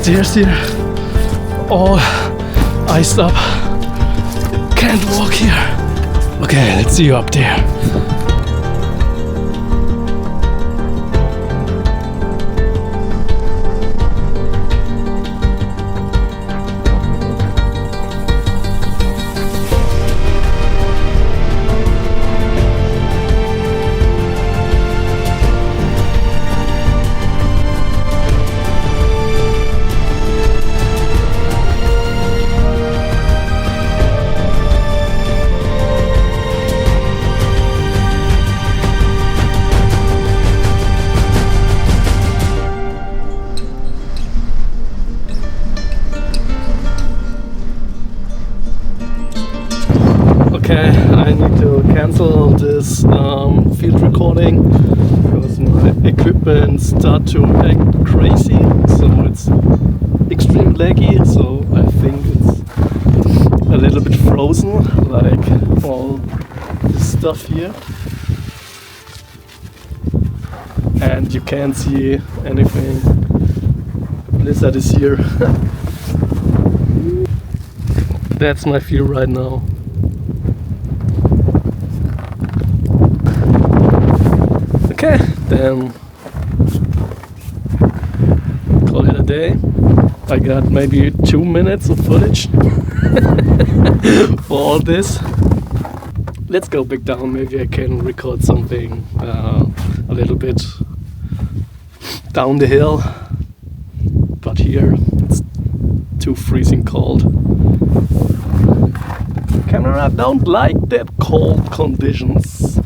stairs here, all iced up. Can't walk here. Okay, let's see you up there. Okay, I need to cancel this field recording because my equipment starts to act crazy, so it's extreme laggy, so I think it's a little bit frozen, like all this stuff here, and you can't see anything. The blizzard is here. That's my feel right now. Okay, then call it a day. I got maybe 2 minutes of footage for all this. Let's go back down, maybe I can record something a little bit down the hill. But here it's too freezing cold. Camera don't like that cold conditions.